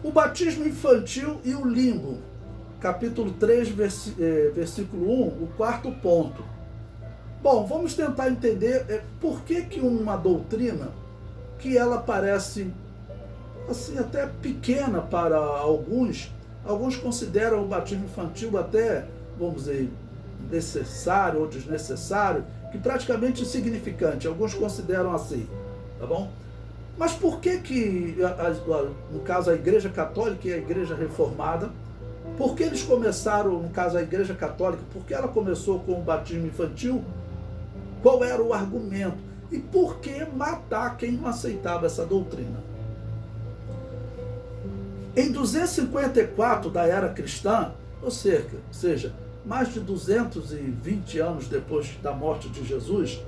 O batismo infantil e o limbo, capítulo 3, versículo 1, o quarto ponto. Bom, vamos tentar entender por que uma doutrina que ela parece assim até pequena para alguns consideram o batismo infantil até, vamos dizer, necessário ou desnecessário, que praticamente insignificante, alguns consideram assim, tá bom? Mas por que no caso a Igreja Católica e a Igreja Reformada, por que eles começaram, no caso a Igreja Católica, por que ela começou com o batismo infantil? Qual era o argumento? E por que matar quem não aceitava essa doutrina? Em 254 da era cristã, ou seja, mais de 220 anos depois da morte de Jesus,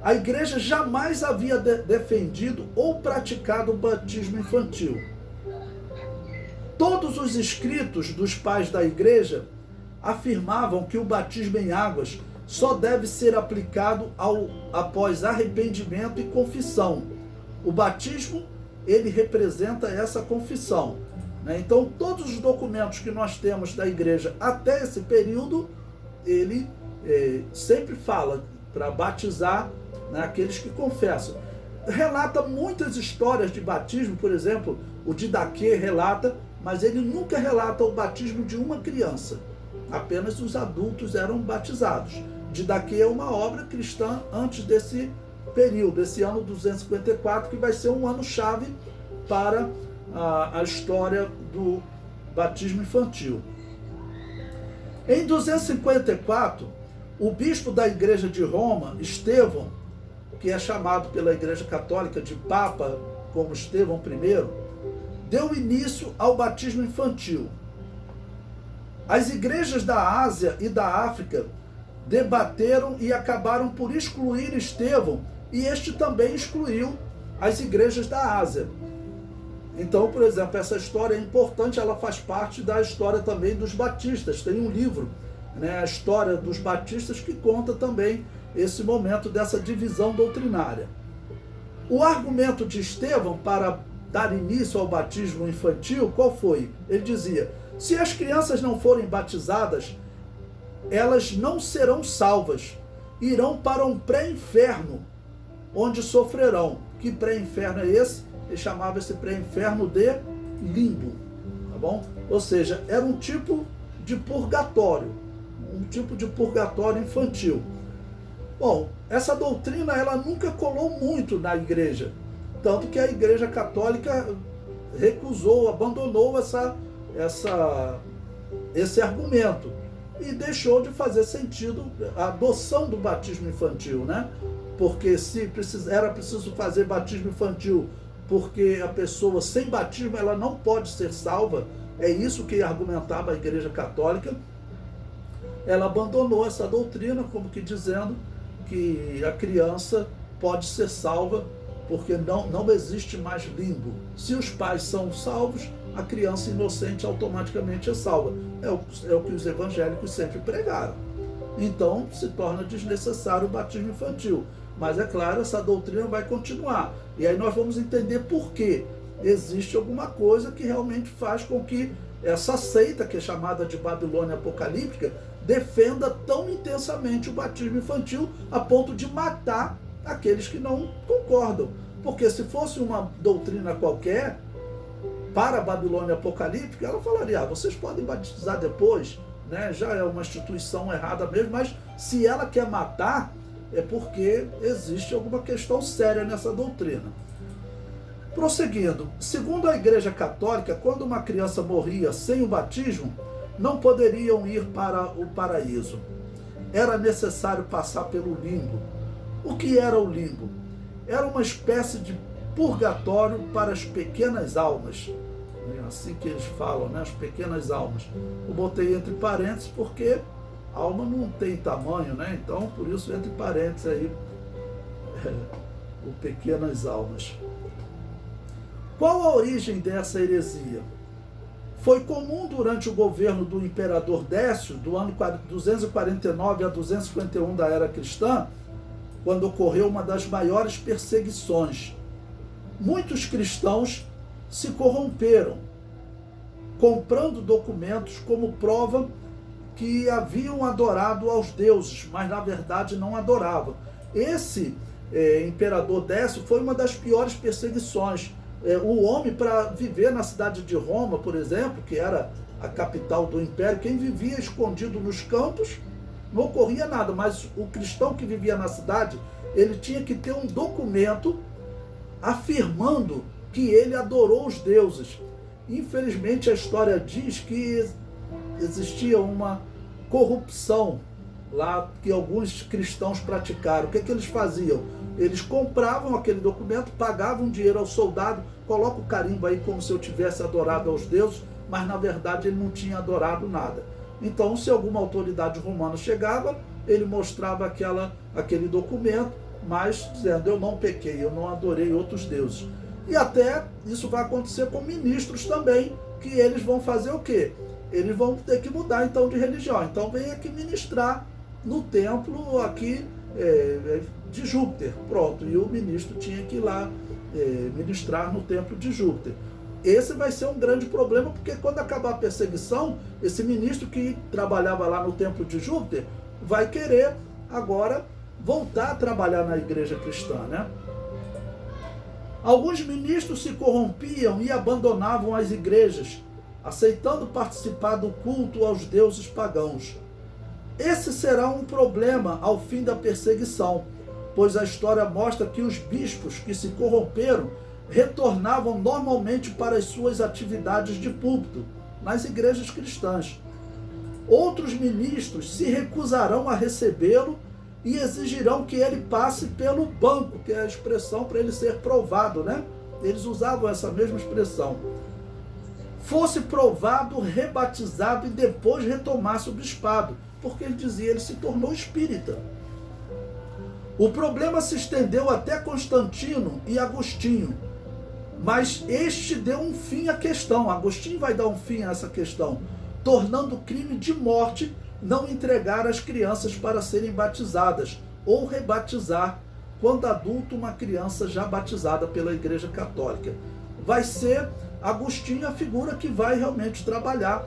a igreja jamais havia defendido ou praticado o batismo infantil. Todos os escritos dos pais da igreja afirmavam que o batismo em águas só deve ser aplicado após arrependimento e confissão. O batismo, ele representa essa confissão, né? Então, todos os documentos que nós temos da igreja até esse período, ele sempre fala para batizar, né, aqueles que confessam. Relata muitas histórias de batismo, por exemplo, o Didaquê relata, mas ele nunca relata o batismo de uma criança. Apenas os adultos eram batizados. Didaquê é uma obra cristã antes desse período, esse ano 254, que vai ser um ano-chave para a história do batismo infantil. Em 254, o bispo da Igreja de Roma, Estevão, que é chamado pela Igreja Católica de Papa, como Estevão I, deu início ao batismo infantil. As igrejas da Ásia e da África debateram e acabaram por excluir Estevão, e este também excluiu as igrejas da Ásia. Então, por exemplo, essa história é importante, ela faz parte da história também dos batistas. Tem um livro, né, a história dos batistas, que conta também esse momento dessa divisão doutrinária. O argumento de Estevão para dar início ao batismo infantil, qual foi? Ele dizia: se as crianças não forem batizadas, elas não serão salvas, irão para um pré-inferno, onde sofrerão. Que pré-inferno é esse? Ele chamava esse pré-inferno de limbo, tá bom? Ou seja, era um tipo de purgatório infantil. Bom, essa doutrina ela nunca colou muito na igreja, tanto que a Igreja Católica recusou, abandonou esse argumento e deixou de fazer sentido a adoção do batismo infantil, né? Porque se era preciso fazer batismo infantil porque a pessoa sem batismo ela não pode ser salva, é isso que argumentava a Igreja Católica. Ela abandonou essa doutrina, como que dizendo que a criança pode ser salva porque não existe mais limbo. Se os pais são salvos, a criança inocente automaticamente é salva. É o que os evangélicos sempre pregaram. Então, se torna desnecessário o batismo infantil. Mas, é claro, essa doutrina vai continuar. E aí nós vamos entender por quê. Existe alguma coisa que realmente faz com que essa seita, que é chamada de Babilônia Apocalíptica, defenda tão intensamente o batismo infantil a ponto de matar aqueles que não concordam. Porque se fosse uma doutrina qualquer, para a Babilônia Apocalíptica, ela falaria: vocês podem batizar depois, né? Já é uma instituição errada mesmo, mas se ela quer matar, é porque existe alguma questão séria nessa doutrina. Prosseguindo, segundo a Igreja Católica, quando uma criança morria sem o batismo, não poderiam ir para o paraíso. Era necessário passar pelo limbo. O que era o limbo? Era uma espécie de purgatório para as pequenas almas. É assim que eles falam, né? As pequenas almas. Eu botei entre parênteses porque a alma não tem tamanho, né? Então, por isso, entre parênteses aí, o pequenas almas. Qual a origem dessa heresia? Foi comum durante o governo do imperador Décio, do ano 249 a 251 da era cristã, quando ocorreu uma das maiores perseguições. Muitos cristãos se corromperam comprando documentos como prova que haviam adorado aos deuses, mas na verdade não adoravam. Esse imperador Décio foi uma das piores perseguições. O homem, para viver na cidade de Roma, por exemplo, que era a capital do império, quem vivia escondido nos campos, não ocorria nada, mas o cristão que vivia na cidade, ele tinha que ter um documento afirmando que ele adorou os deuses. Infelizmente, a história diz que existia uma corrupção lá que alguns cristãos praticaram. O que eles faziam? Eles compravam aquele documento, pagavam dinheiro ao soldado, coloca o carimbo aí como se eu tivesse adorado aos deuses, mas na verdade ele não tinha adorado nada. Então, se alguma autoridade romana chegava, ele mostrava aquele documento, mas dizendo, eu não pequei, eu não adorei outros deuses. E até isso vai acontecer com ministros também, que eles vão fazer o quê? Eles vão ter que mudar então de religião. Então vem aqui ministrar no templo aqui de Júpiter. Pronto, e o ministro tinha que ir lá ministrar no templo de Júpiter. Esse vai ser um grande problema, porque quando acabar a perseguição, esse ministro que trabalhava lá no templo de Júpiter vai querer agora voltar a trabalhar na igreja cristã, né? Alguns ministros se corrompiam e abandonavam as igrejas, aceitando participar do culto aos deuses pagãos. Esse será um problema ao fim da perseguição, pois a história mostra que os bispos que se corromperam retornavam normalmente para as suas atividades de púlpito nas igrejas cristãs. Outros ministros se recusarão a recebê-lo e exigirão que ele passe pelo banco, que é a expressão para ele ser provado, né? Eles usavam essa mesma expressão. Fosse provado, rebatizado e depois retomasse o bispado, porque ele dizia, ele se tornou espírita. O problema se estendeu até Constantino e Agostinho, mas este deu um fim à questão. Agostinho vai dar um fim a essa questão, tornando crime de morte não entregar as crianças para serem batizadas ou rebatizar, quando adulto, uma criança já batizada pela Igreja Católica. Vai ser Agostinho a figura que vai realmente trabalhar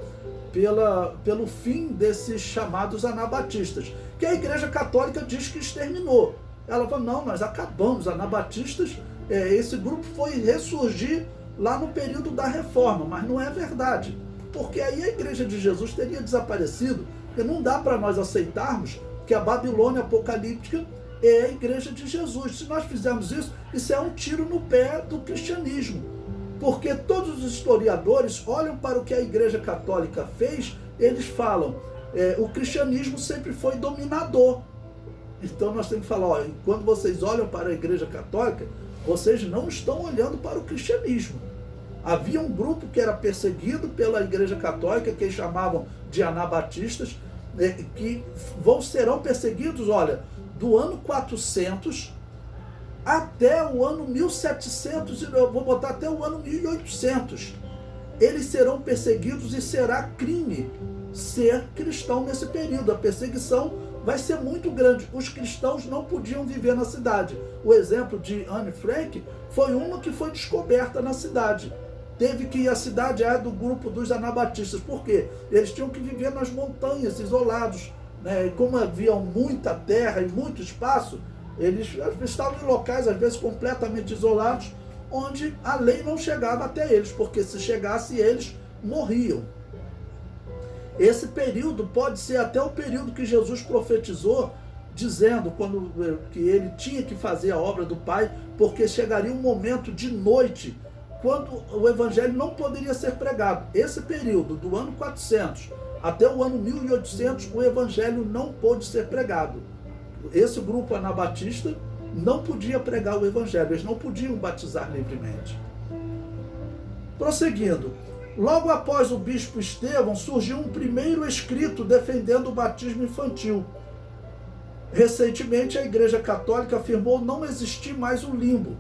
pelo fim desses chamados anabatistas, que a Igreja Católica diz que exterminou. Ela fala, não, nós acabamos, anabatistas, esse grupo foi ressurgir lá no período da Reforma, mas não é verdade, porque aí a Igreja de Jesus teria desaparecido, porque não dá para nós aceitarmos que a Babilônia apocalíptica é a Igreja de Jesus. Se nós fizermos isso, isso é um tiro no pé do cristianismo, porque todos os historiadores olham para o que a Igreja Católica fez, eles falam, o cristianismo sempre foi dominador. Então nós temos que falar, quando vocês olham para a Igreja Católica, vocês não estão olhando para o cristianismo. Havia um grupo que era perseguido pela Igreja Católica, que eles chamavam de anabatistas, que serão perseguidos, olha, do ano 400 até o ano 1700, eu vou botar até o ano 1800. Eles serão perseguidos e será crime ser cristão nesse período. A perseguição vai ser muito grande. Os cristãos não podiam viver na cidade. O exemplo de Anne Frank foi uma que foi descoberta na cidade. A cidade é do grupo dos anabatistas. Por quê? Eles tinham que viver nas montanhas, isolados, né? E como havia muita terra e muito espaço, eles estavam em locais, às vezes, completamente isolados, onde a lei não chegava até eles, porque se chegasse eles, morriam. Esse período pode ser até o período que Jesus profetizou, dizendo que ele tinha que fazer a obra do Pai, porque chegaria um momento de noite, quando o evangelho não poderia ser pregado. Esse período, do ano 400 até o ano 1800, o evangelho não pôde ser pregado. Esse grupo anabatista não podia pregar o evangelho, eles não podiam batizar livremente. Prosseguindo, logo após o bispo Estevão, surgiu um primeiro escrito defendendo o batismo infantil. Recentemente, a Igreja Católica afirmou não existir mais o limbo.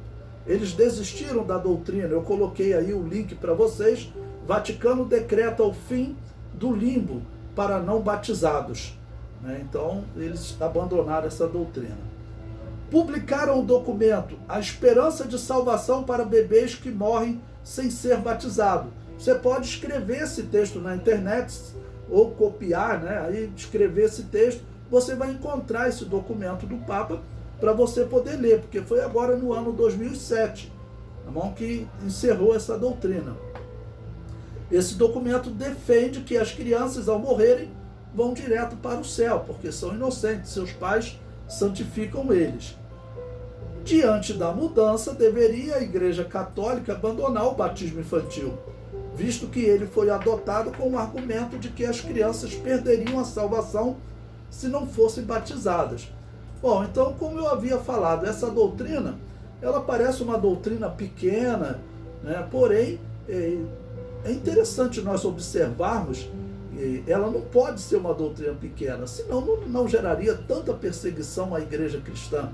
Eles desistiram da doutrina. Eu coloquei aí o link para vocês. Vaticano decreta o fim do limbo para não batizados. Então, eles abandonaram essa doutrina. Publicaram o documento A Esperança de Salvação para Bebês que Morrem sem Ser Batizado. Você pode escrever esse texto na internet ou copiar, né? Aí escrever esse texto, você vai encontrar esse documento do Papa para você poder ler, porque foi agora no ano 2007, tá bom, que encerrou essa doutrina. Esse documento defende que as crianças, ao morrerem, vão direto para o céu, porque são inocentes, seus pais santificam eles. Diante da mudança, deveria a Igreja Católica abandonar o batismo infantil, visto que ele foi adotado com o argumento de que as crianças perderiam a salvação se não fossem batizadas. Bom, então, como eu havia falado, essa doutrina, ela parece uma doutrina pequena, né? Porém, é interessante nós observarmos, ela não pode ser uma doutrina pequena, senão não geraria tanta perseguição à igreja cristã.